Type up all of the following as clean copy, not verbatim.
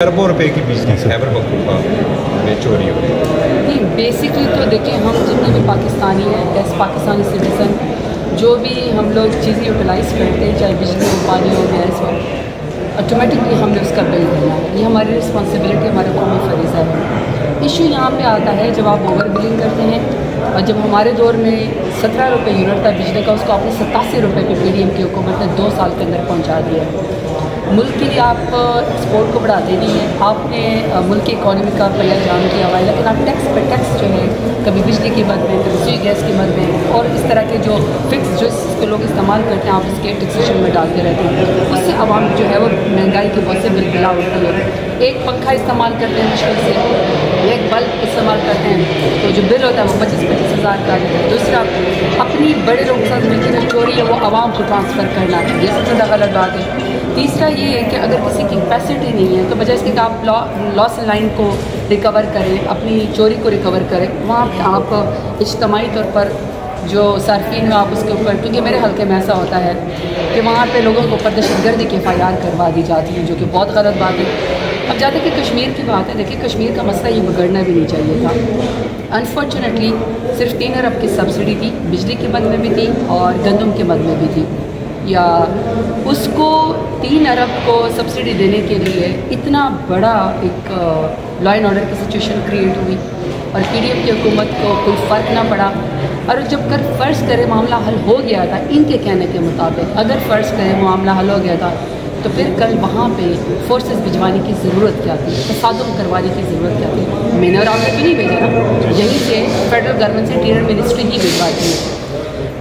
اربوں روپے کی بجلی خیبر پختونخوا میں چوری ہو رہی ہے۔ نہیں، بیسکلی تو دیکھیں ہم جتنے بھی پاکستانی ہیں ایز پاکستانی سٹیزن جو بھی ہم لوگ چیزیں یوٹیلائز کرتے ہیں، چاہے بجلی ہو، پانی ہو، گیس ہو، آٹومیٹکلی ہم نے اس کا بل دینا ہے۔ یہ ہماری رسپانسبلٹی، ہمارا قومی فریضہ ہے۔ ایشو یہاں پہ آتا ہے جب آپ اوور بلنگ کرتے ہیں، اور جب ہمارے دور میں 17 روپے یونٹ تھا بجلی کا، اس کو آپ نے 87 روپے پہ پی ڈی ایم کی حکومت نے 2 سال کے اندر پہنچا دیا ہے۔ ملک کے لیے آپ ایکسپورٹ کو بڑھاتے نہیں ہیں، آپ نے ملک کی اکانومی کا پہیا جام کیا ہوا ہے، لیکن آپ ٹیکس پہ ٹیکس جو ہے کبھی بجلی کی مد میں، کبھی سوئی گیس کی مد میں، اور اس طرح کے جو فکس جو اس کے لوگ استعمال کرتے ہیں آپ اس کے ٹیکسیشن میں ڈالتے رہتے ہیں۔ اس سے عوام جو ہے وہ مہنگائی کی بہت سے بلا اٹھتی ہے۔ ایک پنکھا استعمال کرتے ہیں مشکل سے، ایک بلب استعمال کرتے ہیں تو جو بل ہوتا ہے وہ 25 ہزار کا ہے۔ دوسرا، اپنی بڑے لوگوں کے ساتھ مل کے جو چوری ہے وہ عوام کو ٹرانسفر کرنا، یہ سب سے زیادہ غلط بات ہے۔ تیسرا یہ ہے کہ اگر کسی کی کیپیسٹی نہیں ہے تو بجائے اس کے کہ آپ لاس لائن کو ریکور کریں، اپنی چوری کو ریکور کریں، وہاں آپ اجتماعی طور پر جو صارفین میں آپ اس کے اوپر، کیونکہ میرے حلقے میں ایسا ہوتا ہے کہ وہاں پہ لوگوں کے اوپر دہشت گردی کی FIR کروا دی جاتی ہے، جو کہ بہت غلط بات ہے۔ اب جاتے کہ کشمیر کی بات ہے، دیکھیں کشمیر کا مسئلہ یہ بگڑنا بھی نہیں چاہیے تھا۔ انفارچونیٹلی صرف 3 ارب کی سبسڈی تھی، بجلی کی مد میں بھی تھی اور گندم کے مد میں بھی تھی، یا اس کو 3 ارب کو سبسڈی دینے کے لیے اتنا بڑا ایک لا اینڈ آرڈر کی سچویشن کریٹ ہوئی اور پی ڈی ایم کی حکومت کو کوئی فرق نہ پڑا۔ اور جب فرض کرے معاملہ حل ہو گیا تھا ان کے کہنے کے مطابق، اگر فرض کرے معاملہ حل ہو گیا تھا تو پھر کل وہاں پہ فورسز بھجوانے کی ضرورت کیا تھی، تصادم کروانے کی ضرورت کیا تھی؟ میں نے اور آپ نے تو نہیں بھیجا نا، یہیں سے فیڈرل گورنمنٹ سے انٹیریئر منسٹری ہی بھجواتی ہے۔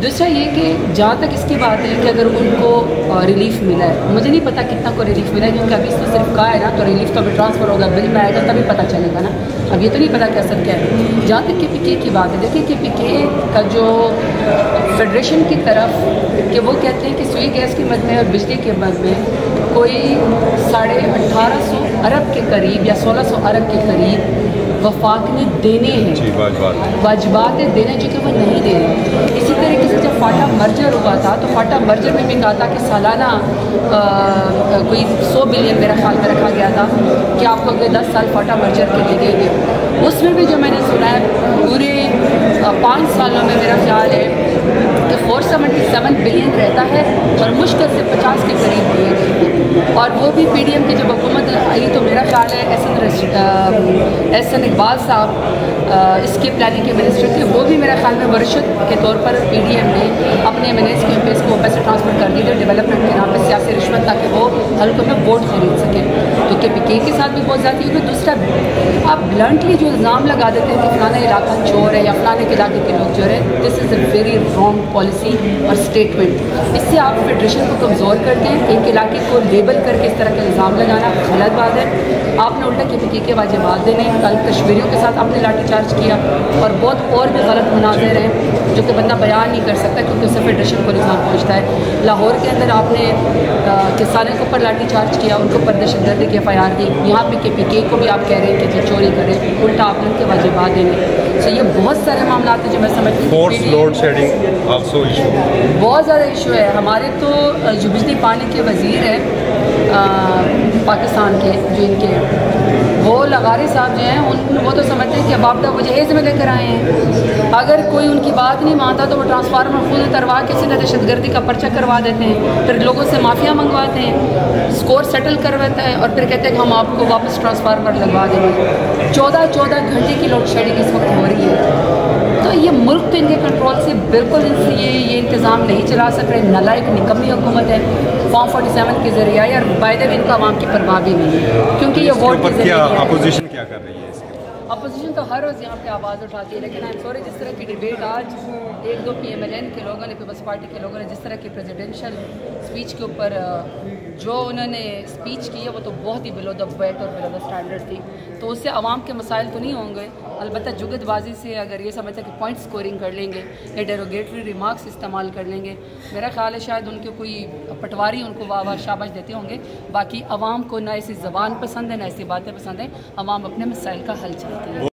دوسرا یہ کہ جہاں تک اس کی بات ہے کہ اگر ان کو ریلیف ملا ہے، مجھے نہیں پتا کتنا کو ریلیف ملا ہے، کیونکہ ابھی اس نے صرف کہا ہے نا، تو ریلیف تو ابھی ٹرانسفر ہوگا، بل میں آئے گا تبھی پتہ چلے گا نا، اب یہ تو نہیں پتا کہ اثر کیا ہے۔ جہاں تک کہ PK کی بات ہے، دیکھیں کہ PK کا جو فیڈریشن کی طرف کہ وہ کہتے ہیں کہ سوئی گیس کی مد میں اور بجلی کے مد میں کوئی 1850 ارب کے قریب یا 1600 ارب کے قریب وفاق نے دینے ہیں، واجبات دینے جو کہ وہ نہیں دے رہے۔ اسی طریقے سے جب فاٹا مرجر ہوا تھا تو فاٹا مرجر میں بھی کہا تھا کہ سالانہ کوئی 100 بلین میرا خیال میں رکھا گیا تھا کہ آپ کو اگلے 10 سال فاٹا مرجر کے لیے دیں گے۔ اس میں بھی جو میں نے سنا ہے پورے 5 سالوں میں میرا خیال ہے کہ 477 بلین رہتا ہے اور مشکل سے 50 کے قریب دیے گئے، اور وہ بھی پی ڈی ایم کی جب حکومت آئی تو میرا خیال ہے احسن اقبال صاحب اس کے پلاننگ کے منسٹر تھے، وہ بھی میرا خیال میں ورشت کے طور پر پی ڈی ایم نے اپنے MNAs کے پہ اس کو پیسے ٹرانسفر کر دیے تھے ڈیولپمنٹ کے نام پہ، سیاسی رشوت، تاکہ وہ حلقوں میں ووٹ خرید سکیں، تو PK کے ساتھ بھی بہت زیادتی ہوئی۔ دوسرا، آپ بلنٹلی جو الزام لگا دیتے ہیں کہ فلانا علاقہ چور ہے یا فلانے کے علاقے کے لوگ چور ہیں، دس از اے ویری رانگ پالیسی اور اسٹیٹمنٹ۔ اس سے آپ فیڈریشن کو کمزور کرتے ہیں، ایک علاقے کو لیبل کر کے اس طرح کے الزام لگانا غلط بات ہے۔ آپ نے الٹا PK کے واجبات دینے، کل کشمیریوں کے ساتھ آپ نے لاٹھی چارج کیا، اور بہت اور بھی غلط مناظر ہیں جو کہ بندہ بیان نہیں کر سکتا کیونکہ اسے فیڈریشن کو الزام پہنچتا ہے۔ لاہور کے اندر آپ نے کسانوں کے اوپر لاٹھی چارج کیا، ان کو اوپر دہشت گردی کی FIR دی، یہاں پہ کہ PK کو بھی آپ کہہ رہے ہیں کہ جو چوری کرے، الٹا آپ نے ان کے واجبات دینے۔ تو یہ بہت سارے معاملات ہیں جو میں سمجھتی ہوں لوڈ شیڈنگ آلسو ایشو بہت زیادہ ایشو ہے۔ ہمارے تو جو بجلی پانی کے وزیر ہیں پاکستان کے، جو ان کے وہ لغاری صاحب جو ہیں، وہ تو سمجھتے ہیں کہ باپٹا وہ جہیز میں لے کر آئے ہیں، اگر کوئی ان کی بات نہیں مانتا تو وہ ٹرانسفارمر خود اتروا کے سیدھا دہشت گردی کا پرچہ کروا دیتے ہیں، پھر لوگوں سے معافیا منگواتے ہیں، اسکور سیٹل کرواتا ہے، اور پھر کہتے ہیں کہ ہم آپ کو واپس ٹرانسفارمر لگوا دیں گے۔ 14 گھنٹے کی لوڈ شیڈنگ اس وقت ہو رہی ہے، تو یہ ملک تو ان کے کنٹرول سے بالکل ان سے یہ انتظام نہیں چلا سک رہے، نالائق نکمی حکومت ہے، فارم 47 کے ذریعہ، اور بائی دا وے ان کو عوام کی پرواہ بھی نہیں ہے، کیونکہ یہ ووٹ کے ذریعے اپوزیشن کیا کر رہی ہے؟ اپوزیشن تو ہر روز یہاں پہ آواز اٹھاتی ہے، لیکن I'm sorry جس طرح کی ڈیبیٹ آج 1-2 PMLN کے لوگوں نے، پیپلز پارٹی کے لوگوں نے جس طرح کی پریزیڈنشل اسپیچ کے اوپر جو انہوں نے اسپیچ کی ہے وہ تو بہت ہی بلو دا بیٹ اور بلو دا اسٹینڈرڈ تھی، تو اس سے عوام کے مسائل تو نہیں ہوں گے، البتہ جگت بازی سے اگر یہ سمجھتا کہ پوائنٹ سکورنگ کر لیں گے یا ڈیروگیٹری ریمارکس استعمال کر لیں گے، میرا خیال ہے شاید ان کے کوئی پٹواری ان کو واہ شاباش دیتے ہوں گے، باقی عوام کو نہ ایسی زبان پسند ہے نہ ایسی باتیں پسند ہیں، عوام اپنے مسائل کا حل چاہتی ہے۔